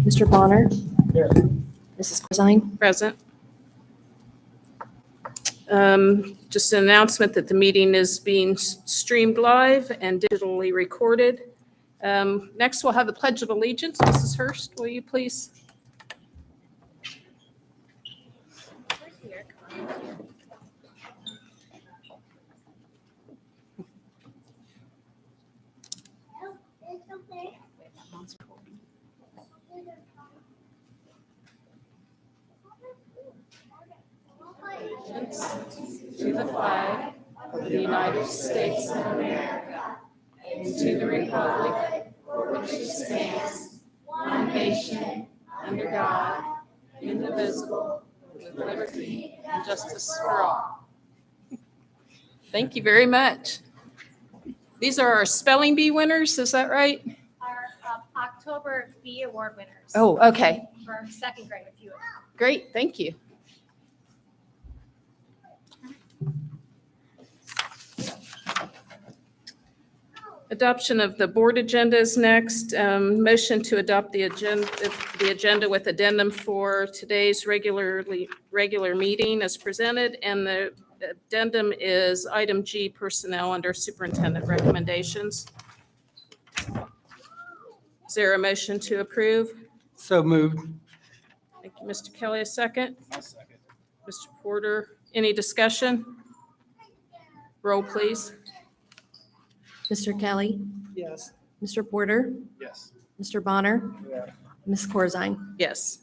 Mr. Bonner? Here. Mrs. Corzine? Present. Just an announcement that the meeting is being streamed live and digitally recorded. Next, we'll have the Pledge of Allegiance. Mrs. Hurst, will you please? To the flag of the United States of America and to the republic for which it stands, one nation, under God, indivisible, with liberty and justice for all. Thank you very much. These are our spelling bee winners, is that right? Our October Bee Award winners. Oh, okay. For second grade, a few of them. Great, thank you. Adoption of the board agenda is next. Motion to adopt the agenda with addendum for today's regular meeting as presented, and the addendum is item G, personnel under superintendent recommendations. Is there a motion to approve? So moved. Thank you, Mr. Kelly. A second? I'll second. Mr. Porter, any discussion? Roll, please. Mr. Kelly? Yes. Mr. Porter? Yes. Mr. Bonner? Yeah. Ms. Corzine? Yes.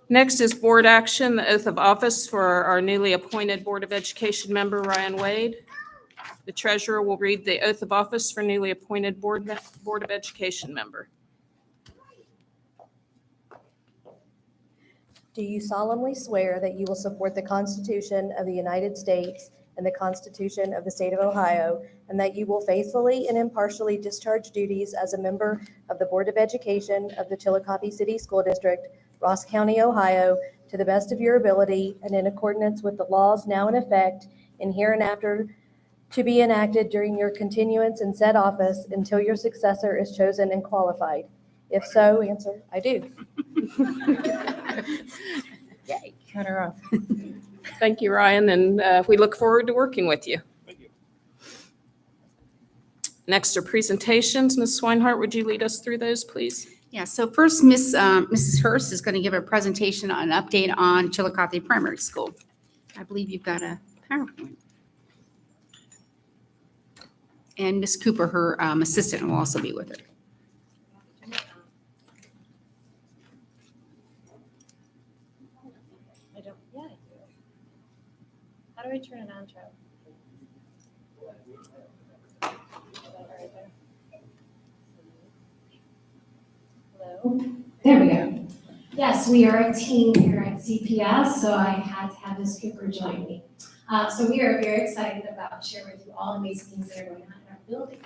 Next is board action, the oath of office for our newly appointed Board of Education member, Ryan Wade. The treasurer will read the oath of office for newly appointed Board of Education member. Do you solemnly swear that you will support the Constitution of the United States and the Constitution of the State of Ohio, and that you will faithfully and impartially discharge duties as a member of the Board of Education of the Chillicothe City School District, Ross County, Ohio, to the best of your ability and in accordance with the laws now in effect and hereinafter to be enacted during your continuance in said office until your successor is chosen and qualified? If so, answer, I do. Yay, cut her off. Thank you, Ryan, and we look forward to working with you. Thank you. Next are presentations. Ms. Swinehart, would you lead us through those, please? Yeah, so first, Mrs. Hurst is going to give a presentation on an update on Chillicothe Primary School. I believe you've got a PowerPoint. And Ms. Cooper, her assistant, will also be with her. I don't, yeah, I do. How do I turn it on, Joe? Right there. Hello? There we go. Yes, we are a team here at CPS, so I had to have Ms. Cooper join me. So we are very excited about sharing with you all the amazing things that are going on in our building.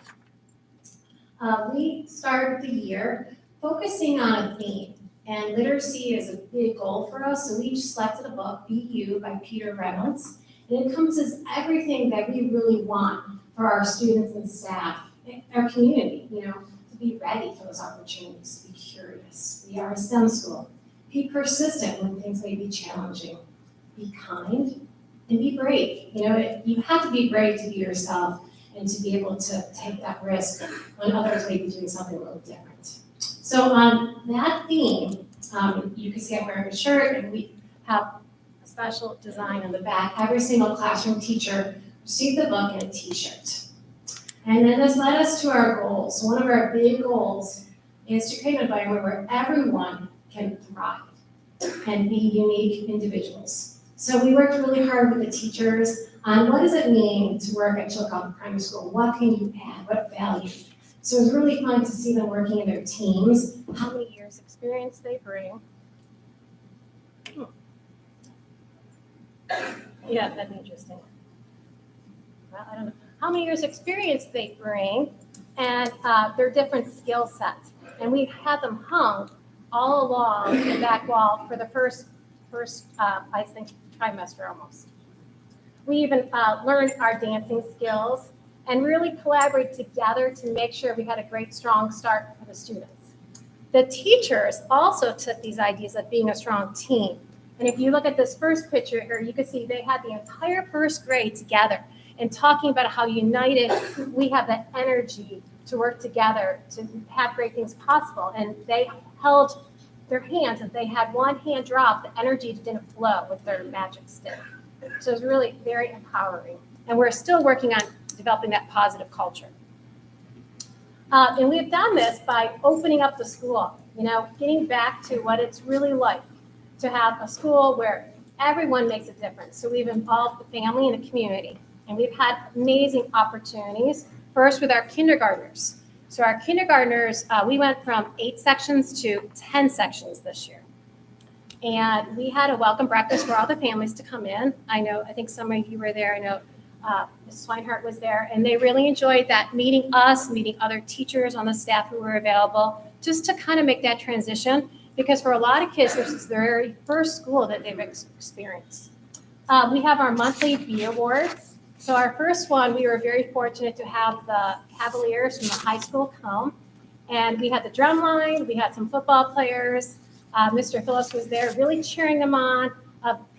We started the year focusing on a theme, and literacy is a big goal for us, so we each selected a book, Be You by Peter Reynolds, and it encompasses everything that we really want for our students and staff, our community, to be ready for those opportunities, to be curious. We are a STEM school. Be persistent when things may be challenging. Be kind and be brave. You have to be brave to be yourself and to be able to take that risk when others may be doing something a little different. So on that theme, you can see I'm wearing a shirt, and we have a special design on the back. Every single classroom teacher received the book and a t-shirt. And then this led us to our goals. So one of our big goals is to create an environment where everyone can thrive and be unique individuals. So we worked really hard with the teachers on what does it mean to work at Chillicothe Primary School? What can you add? What value? So it was really fun to see them working in their teams, How many years experience they bring? Yeah, that'd be interesting. Well, I don't know. How many years experience they bring and their different skill sets. And we had them hung all along the back wall for the first I think, trimester almost. We even learned our dancing skills and really collaborate together to make sure we had a great, strong start for the students. The teachers also took these ideas of being a strong team. And if you look at this first picture here, you can see they had the entire first grade together and talking about how united we have that energy to work together to have great things possible. And they held their hands. If they had one hand drop, the energy didn't flow with their magic stick. So it was really very empowering. And we're still working on developing that positive culture. And we've done this by opening up the school, getting back to what it's really like to have a school where everyone makes a difference. So we've involved the family and the community. And we've had amazing opportunities, first with our kindergartners. So our kindergartners, we went from 8 sections to 10 sections this year. And we had a welcome breakfast for all the families to come in. I think some of you were there. I know Ms. Swinehart was there. And they really enjoyed that, meeting us, meeting other teachers on the staff who were available, just to kind of make that transition. Because for a lot of kids, this is their very first school that they've experienced. We have our monthly B awards. So our first one, we were very fortunate to have the Cavaliers from the high come. And we had the drum line, we had some football players. Mr. Phillips was there really cheering them on,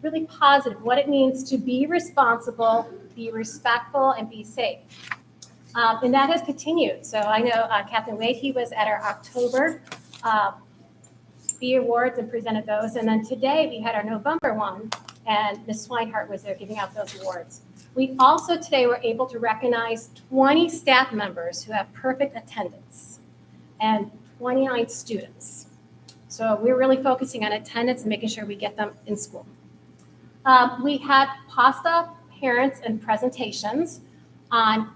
really positive, what it means to be responsible, be respectful, and be safe. And that has continued. So I know Captain Wade, he was at our October B Awards and presented those. And then today we had our November one, and Ms. Swinehart was there giving out those awards. We also today were able to recognize 20 staff members who have perfect attendance and 29 students. So we're really focusing on attendance and making sure we get them in school. We had PASTA parents and presentations on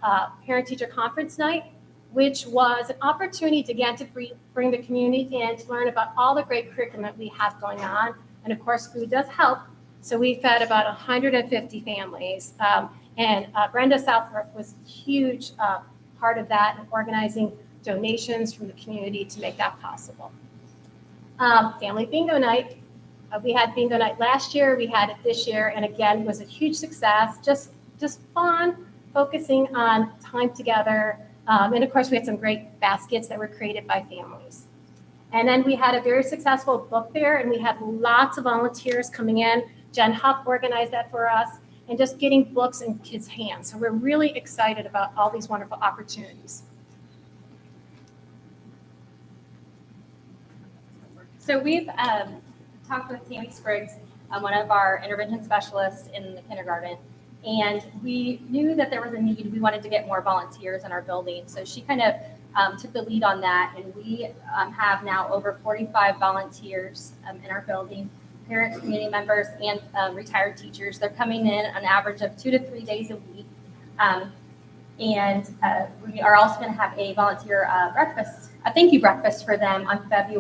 parent-teacher conference night, which was an opportunity again to bring the community in to learn about all the great curriculum that we have going on. And of course, food does help. So we fed about 150 families. And Brenda Southworth was a huge part of that and organizing donations from the community to make that possible. Family bingo night. We had bingo night last year. We had it this year. And again, it was a huge success. Just fun, focusing on time together. And of course, we had some great baskets that were created by families. And then we had a very successful book fair, and we had lots of volunteers coming in. Jen Huff organized that for us, and just getting books in kids' hands. So we're really excited about all these wonderful opportunities. So we've talked with Tammy Spriggs, one of our intervention specialists in the kindergarten, and we knew that there was a need. We wanted to get more volunteers in our building. So she kind of took the lead on that, and we have now over 45 volunteers in our building. Parents, community members, and retired teachers. They're coming in an average of 2 to 3 days a week. And we are also going to have a volunteer breakfast, a thank you breakfast for them on Friday,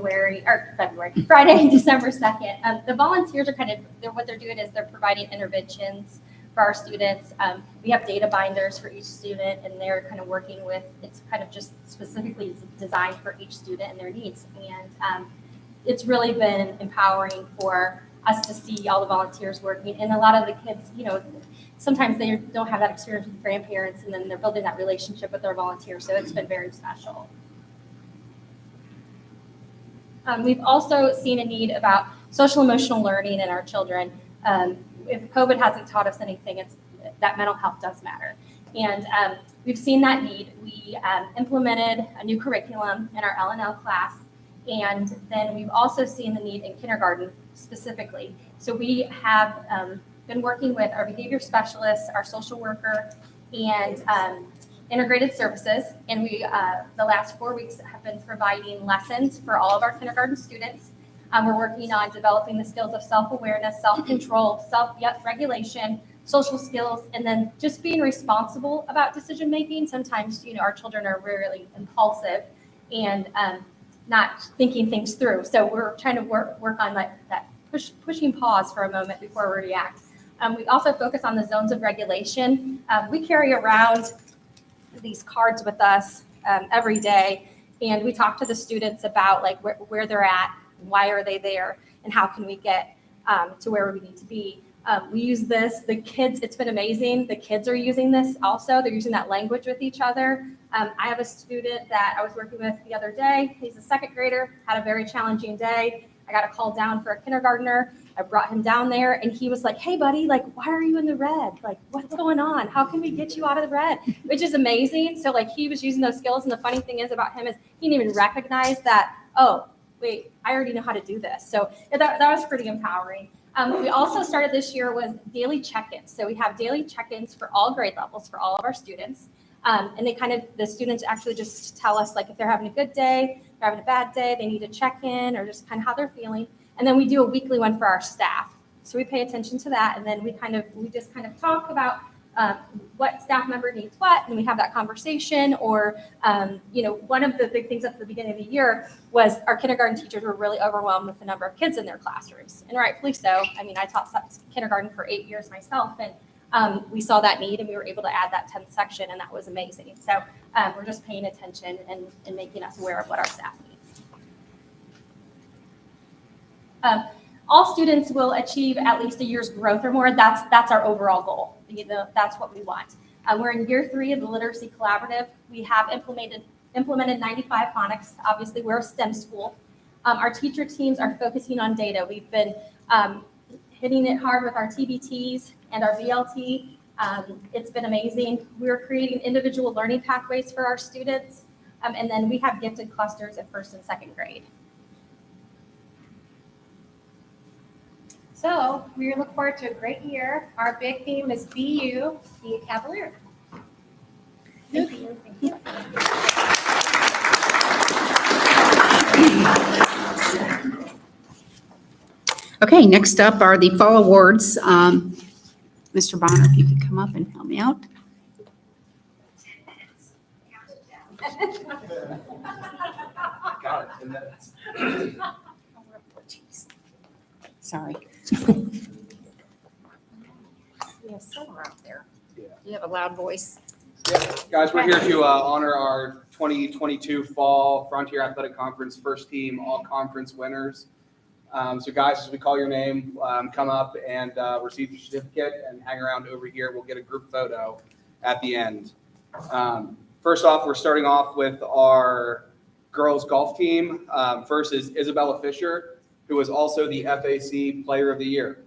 December 2nd. The volunteers are what they're doing is they're providing interventions for our students. We have data binders for each student, and they're kind of working with, it's kind of just specifically designed for each student and their needs. And it's really been empowering for us to see all the volunteers working. And a lot of the kids, sometimes they don't have that experience with grandparents, and then they're building that relationship with their volunteers. So it's been very special. We've also seen a need about social emotional learning in our children. If COVID hasn't taught us anything, it's that mental health does matter. And we've seen that need. We implemented a new curriculum in our L&L class. And then we've also seen the need in kindergarten specifically. So we have been working with our behavior specialists, our social worker, and integrated services. And we, the last 4 weeks, have been providing lessons for all of our kindergarten students. We're working on developing the skills of self-awareness, self-control, self-regulation, social skills, and then just being responsible about decision-making. Sometimes, our children are really impulsive and not thinking things through. So we're trying to work on that pushing pause for a moment before we react. We also focus on the zones of regulation. We carry around these cards with us every day, and we talk to the students about where they're at, why are they there, and how can we get to where we need to be. We use this, the kids, it's been amazing. The kids are using this also. They're using that language with each other. I have a student that I was working with the other day. He's a second grader, had a very challenging day. I got a call down for a kindergartner. I brought him down there and he was like, hey buddy, like, why are you in the red? Like, what's going on? How can we get you out of the red? Which is amazing. So like he was using those skills. And the funny thing is about him is he didn't even recognize that, oh, wait, I already know how to do this. So that was pretty empowering. We also started this year with daily check-ins. So we have daily check-ins for all grade levels for all of our students. And the students actually just tell us like if they're having a good day, they're having a bad day, they need to check in or just kind of how they're feeling. And then we do a weekly one for our staff. So we pay attention to that. And then we just kind of talk about what staff member needs what, and we have that conversation. Or, one of the big things at the beginning of the year was our kindergarten teachers were really overwhelmed with the number of kids in their classrooms, and rightfully so. I mean, I taught kindergarten for 8 years myself, and we saw that need, and we were able to add that 10th section, and that was amazing. So we're just paying attention and making us aware of what our staff needs. All students will achieve at least a year's growth or more. That's our overall goal. That's what we want. We're in year 3 of the Literacy Collaborative. We have implemented 95 phonics. Obviously, we're a STEM school. Our teacher teams are focusing on data. We've been hitting it hard with our TBTs and our BLT. It's been amazing. We're creating individual learning pathways for our students. And then we have gifted clusters in 1st and 2nd grade. So we look forward to a great year. Our big theme is Be You, Be a Cavalier. Thank you. Okay, next up are the fall awards. Mr. Bonner, if you could come up and help me out. Got it. Sorry. We have summer out there. Yeah. You have a loud voice. Guys, we're here to honor our 2022 Fall Frontier Athletic Conference first team all-conference winners. So guys, as we call your name, come up and receive your certificate and hang around over here. We'll get a group photo at the end. First off, we're starting off with our girls golf team. First is Isabella Fisher, who was also the FAC Player of the Year.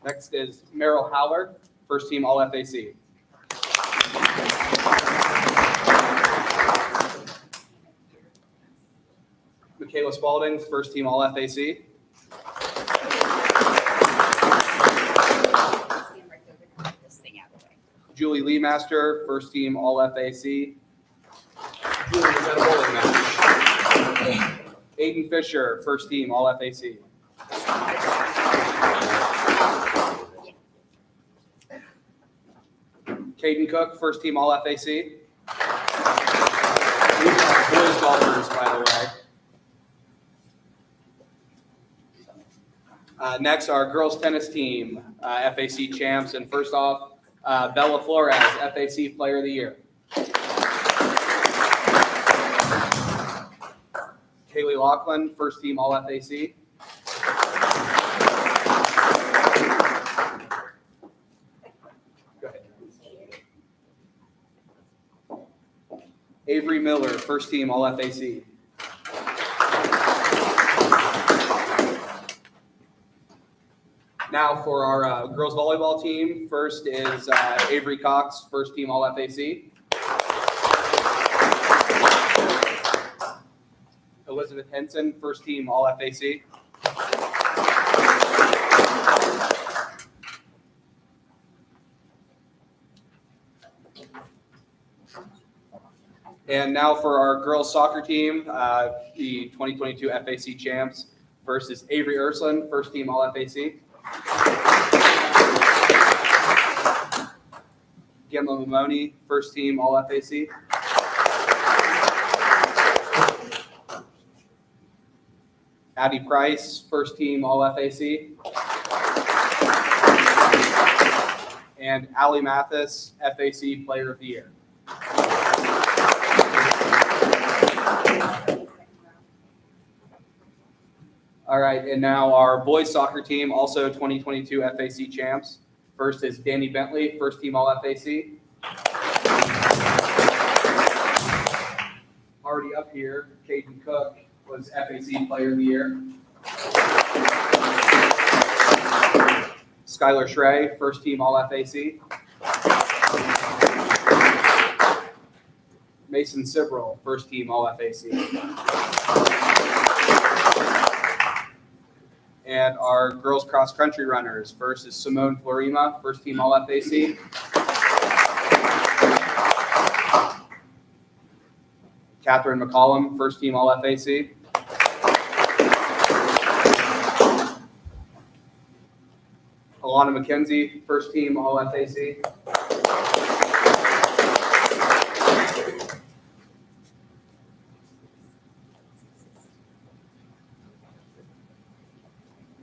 Next is Merrill Howler, first team All-FAC. Michaela Spalding, first team All-FAC. Julie Leemaster, first team All-FAC. Julie is at a bowling match. Aiden Fisher, first team All-FAC. Caden Cook, first team All-FAC. Boys golfers, by the way. Next, our girls tennis team, FAC champs. And first off, Bella Flores, FAC Player of the Year. Kaylee Laughlin, first team All-FAC. Go ahead. Avery Miller, first team All-FAC. Now for our girls volleyball team, first is Avery Cox, first team All-FAC. Elizabeth Henson, first team All-FAC. And now for our girls soccer team, the 2022 FAC champs. First is Avery Ursuline, first team All-FAC. Gemma Mamoni, first team All-FAC. Addie Price, first team All-FAC. And Allie Mathis, FAC Player of the Year. All right, and now our boys soccer team, also 2022 FAC champs. First is Danny Bentley, first team All FAC. Already up here, Caden Cook was FAC Player of the Year. Skylar Schrey, first team All FAC. Mason Sibrel, first team All FAC. And our girls cross country runners, first is Simone Florima, first team All FAC. Catherine McCollum, first team All FAC. Alana McKenzie, first team All FAC.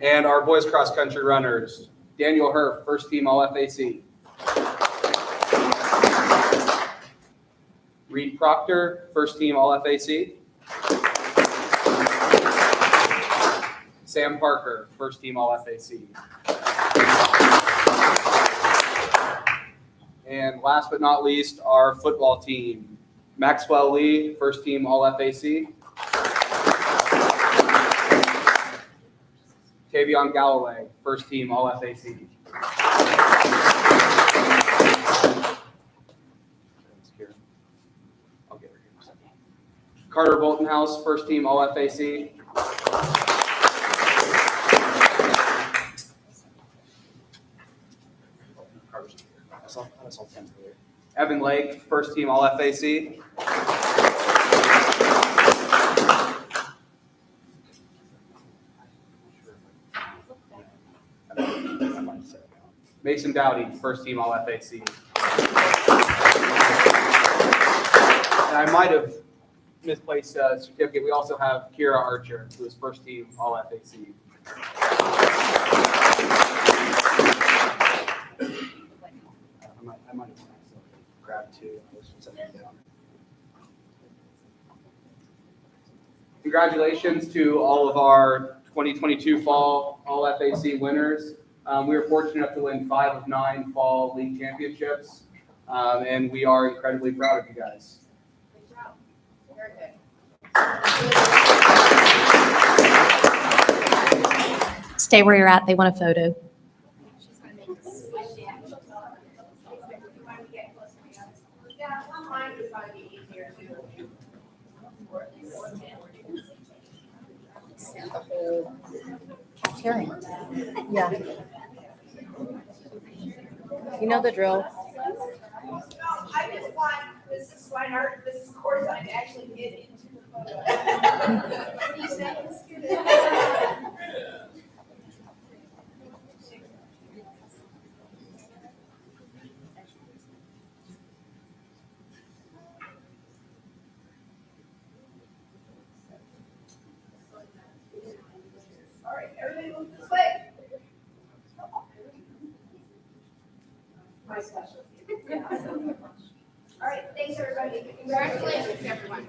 And our boys cross country runners, Daniel Herf, first team All FAC. Reed Proctor, first team All FAC. Sam Parker, first team All FAC. And last but not least, our football team, Maxwell Lee, first team All FAC. Tavion Galloway, first team All FAC. I'll get her here in a second. Carter Boltonhouse, first team All FAC. Evan Lake, first team All FAC. Mason Dowdy, first team All FAC. And I might have misplaced a certificate. We also have Kira Archer, who is first team All FAC. I might have grabbed two. I was setting them down. Congratulations to all of our 2022 Fall All FAC winners. We were fortunate enough to win 5 of 9 Fall League Championships, and we are incredibly proud of you guys. Good job. Very good. Stay where you're at. They want a photo. Yeah, online would probably be easier too. Sharing. Yeah. You know the drill. No, I just want Mrs. Swinehart, Mrs. Corzine to actually get into the photo. What do you say? All right, everybody move this way. My specialty. All right, thanks, everybody. Congratulations, everyone.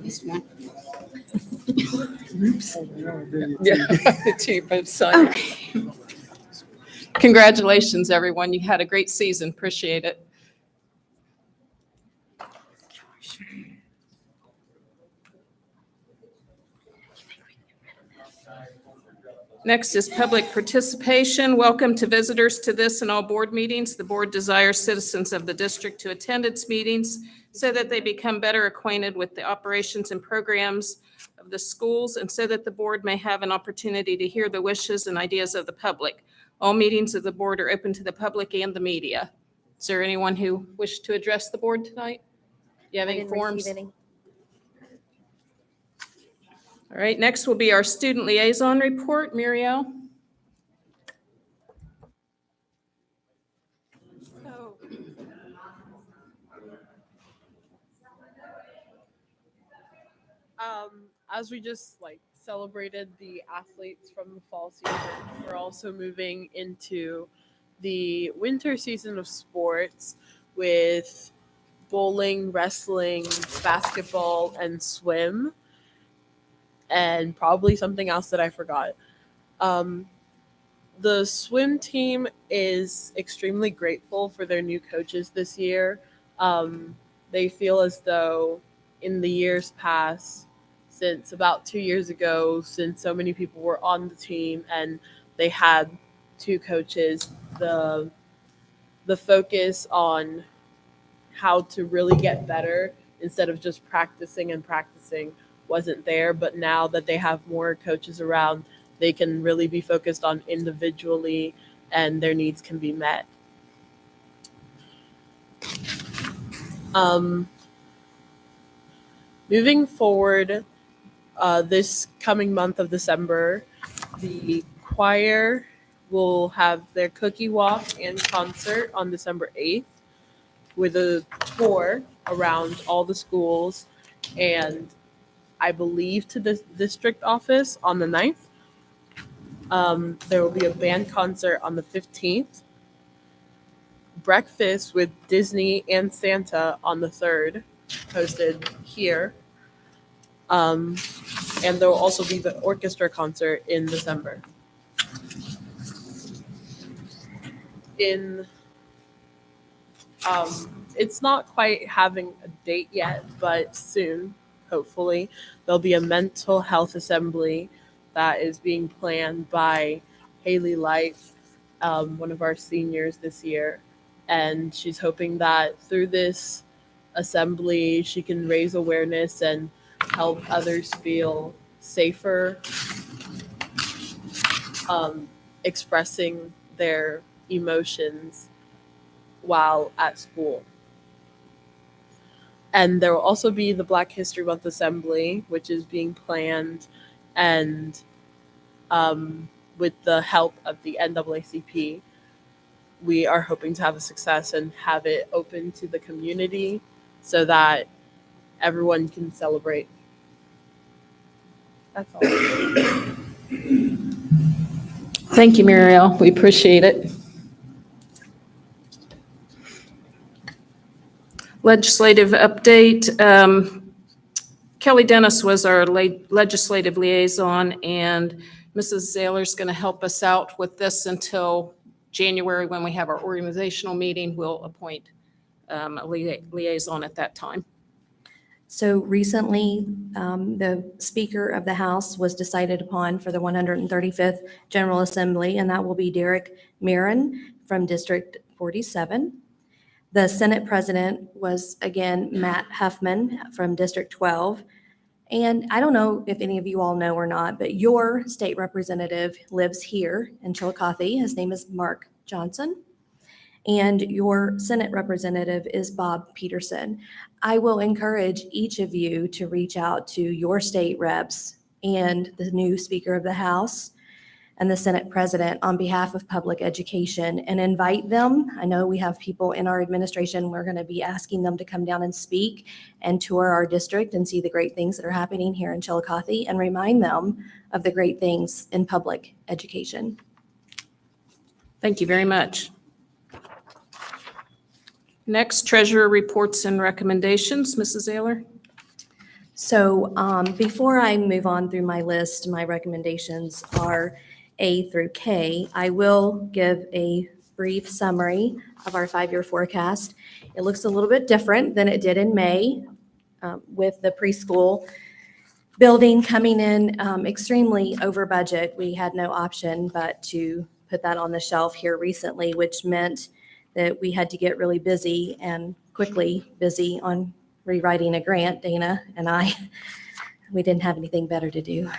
This one. Yeah, to you both sides. Congratulations, everyone. You had a great season. Appreciate it. Next is public participation. Welcome to visitors to this and all board meetings. The board desires citizens of the district to attend its meetings so that they become better acquainted with the operations and programs of the schools and so that the board may have an opportunity to hear the wishes and ideas of the public. All meetings of the board are open to the public and the media. Is there anyone who wished to address the board tonight? Do you have I any didn't forms? receive any. All right, next will be our student liaison report. Muriel? As we just celebrated the athletes from the fall season, we're also moving into the winter season of sports with bowling, wrestling, basketball, and swim, and probably something else that I forgot. Um, the swim team is extremely grateful for their new coaches this year. They feel as though in the years past, since about 2 years ago, since so many people were on the team and they had two coaches, the focus on how to really get better instead of just practicing and practicing wasn't there. But now that they have more coaches around, they can really be focused on individually and their needs can be met. Moving forward, this coming month of December, the choir will have their cookie walk and concert on December 8th with a tour around all the schools and I believe to the district office on the 9th. There will be a band concert on the 15th, breakfast with Disney and Santa on the 3rd, hosted here. And there will also be the orchestra concert in December. It's not quite having a date yet, but soon, hopefully, there'll be a mental health assembly that is being planned by Haley Life, one of our seniors this year. And she's hoping that through this assembly, she can raise awareness and help others feel safer expressing their emotions while at school. And there will also be the Black History Month Assembly, which is being planned, and with the help of the NAACP, we are hoping to have a success and have it open to the community so that everyone can celebrate. That's all. Thank you, Muriel. We appreciate it. Legislative update. Kelly Dennis was our legislative liaison, and Mrs. Zaylor's going to help us out with this until January when we have our organizational meeting. We'll appoint a liaison at that time. So recently, the Speaker of the House was decided upon for the 135th General Assembly, and that will be Derek Marin from District 47. The Senate President was, again, Matt Huffman from District 12. And I don't know if any of you all know or not, but your state representative lives here in Chillicothe. His name is Mark Johnson. And your Senate representative is Bob Peterson. I will encourage each of you to reach out to your state reps and the new Speaker of the House and the Senate President on behalf of public education and invite them. I know we have people in our administration, we're going to be asking them to come down and speak and tour our district and see the great things that are happening here in Chillicothe and remind them of the great things in public education. Thank you very much. Next, treasurer reports and recommendations. Mrs. Zaylor. So before I move on through my list, my recommendations are A through K. I will give a brief summary of our 5-year forecast. It looks a little bit different than it did in May with the preschool building coming in extremely over budget. We had no option but to put that on the shelf here recently, which meant that we had to get really busy and quickly busy on rewriting a grant, Dana and I. We didn't have anything better to do.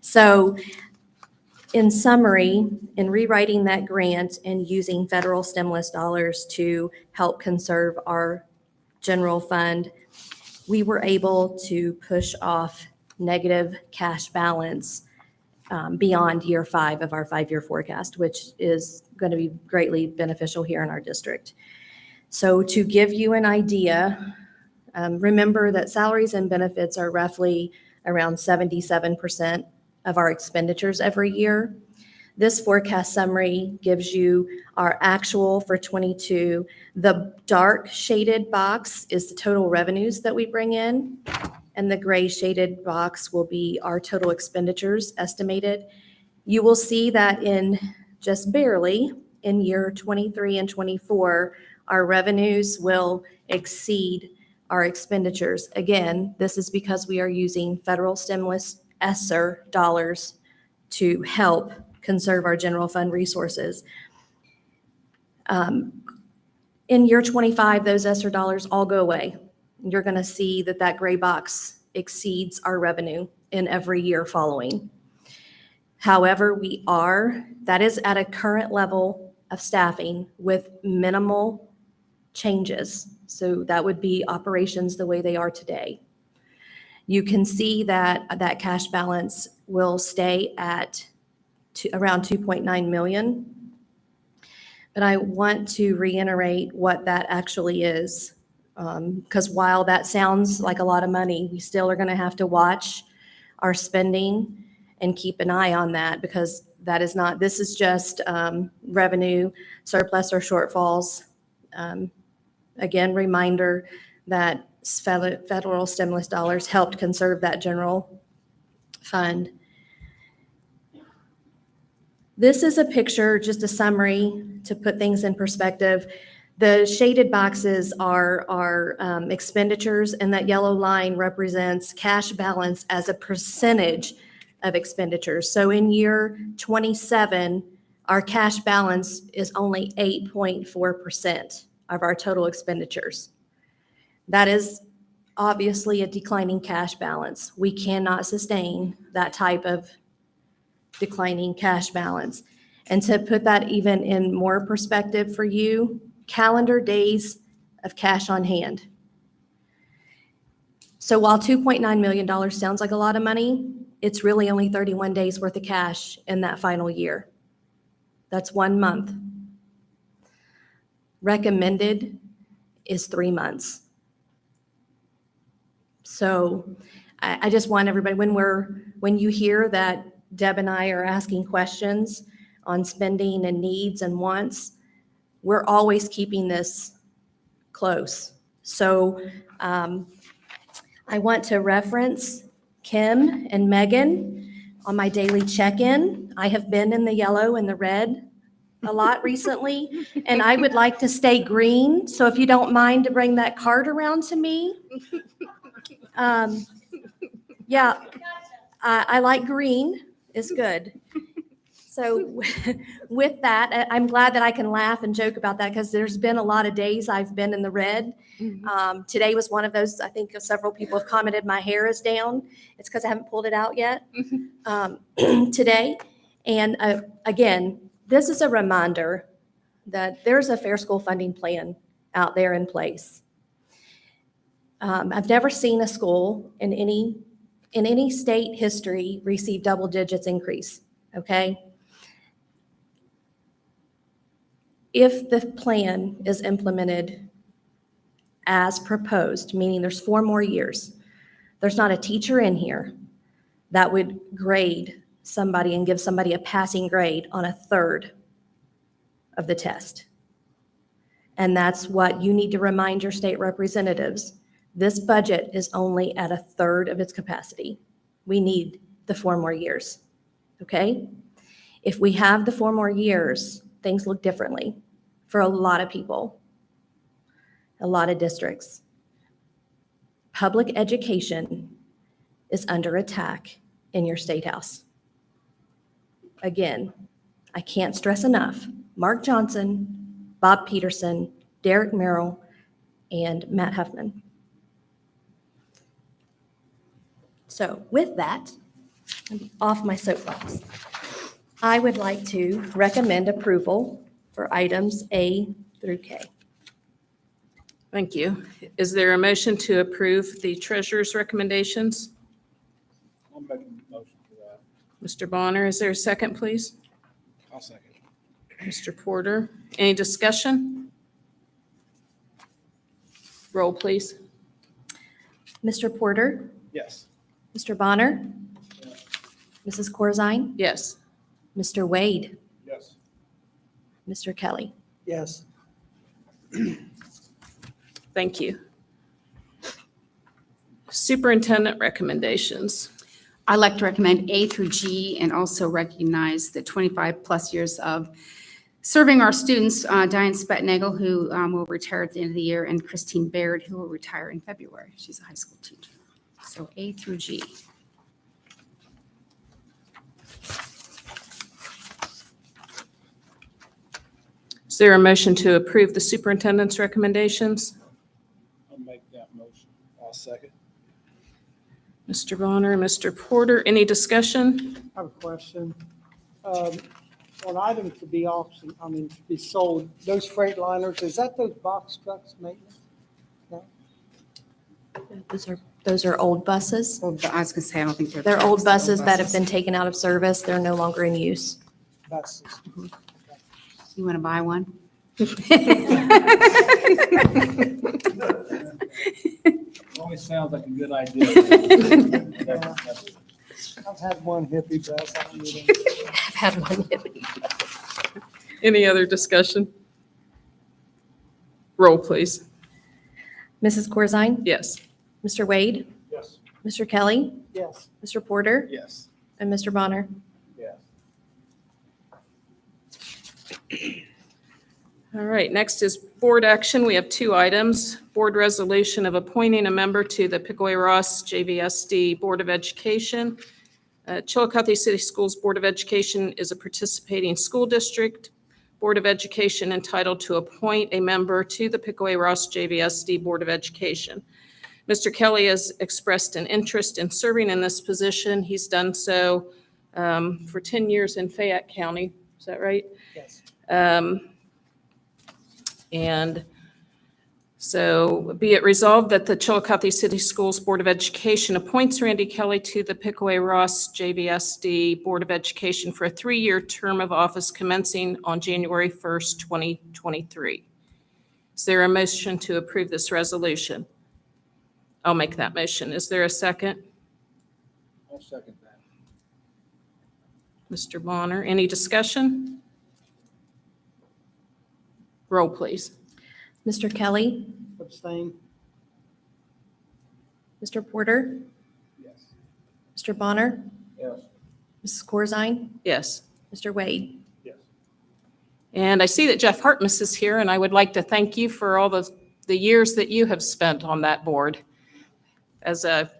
So in summary, in rewriting that grant and using federal stimulus dollars to help conserve our general fund, we were able to push off negative cash balance beyond year 5 of our 5-year forecast, which is going to be greatly beneficial here in our district. So to give you an idea, remember that salaries and benefits are roughly around 77% of our expenditures every year. This forecast summary gives you our actual for '22. The dark shaded box is the total revenues that we bring in, and the gray shaded box will be our total expenditures estimated. You will see that in just barely in year '23 and '24, our revenues will exceed our expenditures. Again, this is because we are using federal stimulus ESSER dollars to help conserve our general fund resources. In year '25, those ESSER dollars all go away. You're going to see that that gray box exceeds our revenue in every year following. However, that is at a current level of staffing with minimal changes. So that would be operations the way they are today. You can see that that cash balance will stay at around 2.9 million. But I want to reiterate what that actually is. Because while that sounds like a lot of money, we still are going to have to watch our spending and keep an eye on that, because this is just revenue, surplus or shortfalls. Again, reminder that federal stimulus dollars helped conserve that general fund. This is a picture, just a summary to put things in perspective. The shaded boxes are expenditures, and that yellow line represents cash balance as a percentage of expenditures. So in year '27, our cash balance is only 8.4% of our total expenditures. That is obviously a declining cash balance. We cannot sustain that type of declining cash balance. And to put that even in more perspective for you, calendar days of cash on hand. So while $2.9 million sounds like a lot of money, it's really only 31 days worth of cash in that final year. That's 1 month. Recommended is 3 months. So I just want everybody, when you hear that Deb and I are asking questions on spending and needs and wants, we're always keeping this close. So I want to reference Kim and Megan on my daily check-in. I have been in the yellow and the red a lot recently, and I would like to stay green. So if you don't mind to bring that card around to me. Yeah, I like green. It's good. So with that, I'm glad that I can laugh and joke about that, because there's been a lot of days I've been in the red. Today was one of those. I think several people have commented my hair is down. It's because I haven't pulled it out yet today. And again, this is a reminder that there's a fair school funding plan out there in place. I've never seen a school in any state history receive double digits increase, okay? If the plan is implemented as proposed, meaning there's 4 more years, there's not a teacher in here that would grade somebody and give somebody a passing grade on a third of the test. And that's what you need to remind your state representatives. This budget is only at a third of its capacity. We need the 4 more years, okay? If we have the 4 more years, things look differently for a lot of people, a lot of districts. Public education is under attack in your state house. Again, I can't stress enough, Mark Johnson, Bob Peterson, Derek Merrill, and Matt Huffman. So with that, I'm off my soapbox. I would like to recommend approval for items A through K. Thank you. Is there a motion to approve the treasurer's recommendations? I'll make a motion for that. Mr. Bonner, is there a second, please? I'll second. Mr. Porter, any discussion? Roll, please. Mr. Porter, Yes. Mr. Bonner, Mrs. Corzine, Yes. Mr. Wade, Yes. Mr. Kelly. Yes. Thank you. Superintendent recommendations. I'd like to recommend A through G and also recognize the 25-plus years of serving our students, Diane Spetnagel, who will retire at the end of the year, and Christine Baird, who will retire in February. She's a high school teacher. So A through G. Is there a motion to approve the superintendent's recommendations? I'll make that motion. I'll second. Mr. Bonner, Mr. Porter, any discussion? I have a question. On items to be auctioned, to be sold, those freight liners, is that those box trucks maintenance? Those are old buses. Well, I was going to say, I don't think They're old buses that have been taken out of service. They're no longer in use. Buses. You want to buy one? Always sounds like a good idea. I've had one hippie bus. I don't need any. I've had one. Any other discussion? Roll, please. Mrs. Corzine, Yes. Mr. Wade, Yes. Mr. Kelly, Yes. Mr. Porter, Yes. and Mr. Bonner. Yes. All right, next is board action. We have 2 items. Board resolution of appointing a member to the Pickaway-Ross JVSD Board of Education. Chillicothe City Schools Board of Education is a participating school district Board of Education entitled to appoint a member to the Pickaway-Ross JVSD Board of Education. Mr. Kelly has expressed an interest in serving in this position. He's done so for 10 years in Fayette County. Is that right? Yes. And so be it resolved that the Chillicothe City Schools Board of Education appoints Randy Kelly to the Pickaway-Ross JVSD Board of Education for a 3-year term of office commencing on January 1st, 2023. Is there a motion to approve this resolution? I'll make that motion. Is there a second? I'll second that. Mr. Bonner, any discussion? Roll, please. Mr. Kelly, Abstain. Mr. Porter, Yes. Mr. Bonner, Yes. Mrs. Corzine, Yes. Mr. Wade. Yes. And I see that Jeff Hartmus is here, and I would like to thank you for all the years that you have spent on that board as a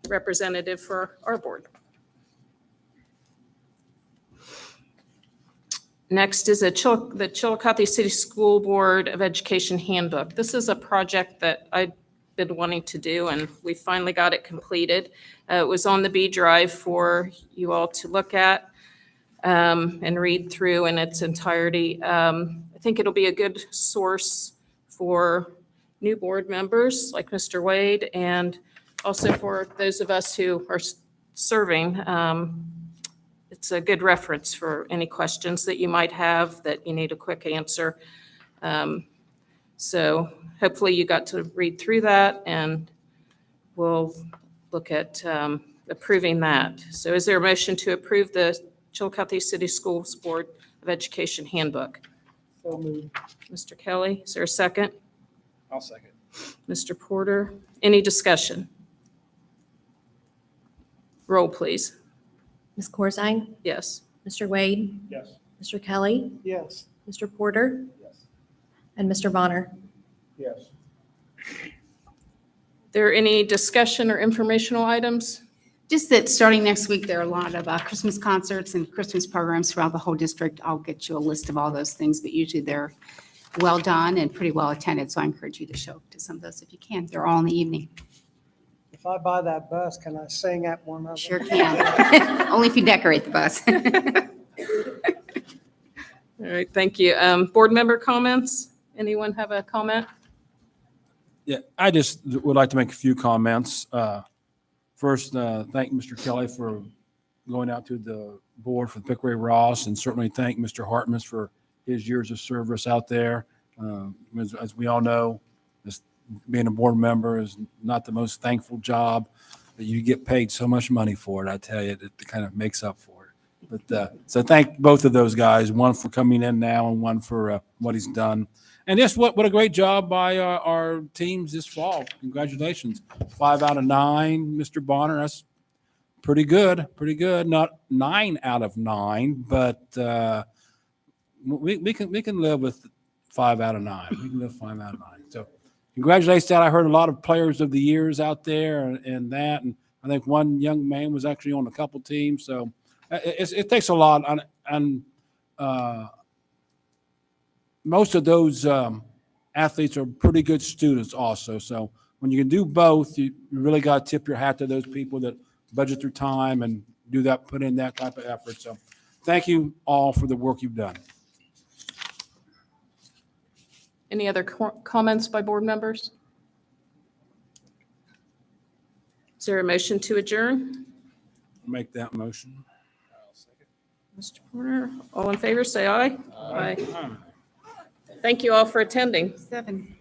representative for our board. Next is the Chillicothe City School Board of Education Handbook. This is a project that I've been wanting to do, and we finally got it completed. It was on the B drive for you all to look at and read through in its entirety. I think it'll be a good source for new board members like Mr. Wade, and also for those of us who are serving. It's a good reference for any questions that you might have that you need a quick answer. So hopefully you got to read through that, and we'll look at approving that. So is there a motion to approve the Chillicothe City Schools Board of Education Handbook? So moved. Mr. Kelly, is there a second? I'll second. Mr. Porter, any discussion? Roll, please. Ms. Corzine, Yes. Mr. Wade, Yes. Mr. Kelly, Yes. Mr. Porter, Yes. and Mr. Bonner. Yes. There any discussion or informational items? Just that starting next week, there are a lot of Christmas concerts and Christmas programs throughout the whole district. I'll get you a list of all those things, but usually they're well done and pretty well attended. So I encourage you to show up to some of those if you can. They're all in the evening. If I buy that bus, can I sing at one of them? Sure can. Only if you decorate the bus. All right, thank you. Board member comments? Anyone have a comment? Yeah, I just would like to make a few comments. First, thank Mr. Kelly for going out to the board for Pickaway-Ross, and certainly thank Mr. Hartman for his years of service out there. As we all know, being a board member is not the most thankful job, but you get paid so much money for it. I tell you, it kind of makes up for it. But so thank both of those guys, one for coming in now and one for what he's done. And just what a great job by our teams this fall. Congratulations. 5 out of 9, Mr. Bonner. That's pretty good. Pretty good. Not 9 out of 9, but we can live with 5 out of 9. We can live 5 out of 9. So congratulations. I heard a lot of players of the years out there and that. And I think one young man was actually on a couple teams. So it takes a lot. And most of those athletes are pretty good students also. So when you can do both, you really got to tip your hat to those people that budget their time and do that, put in that type of effort. So thank you all for the work you've done. Any other comments by board members? Is there a motion to adjourn? Make that motion. Mr. Porter, all in favor, say aye. Aye. Thank you all for attending. 7.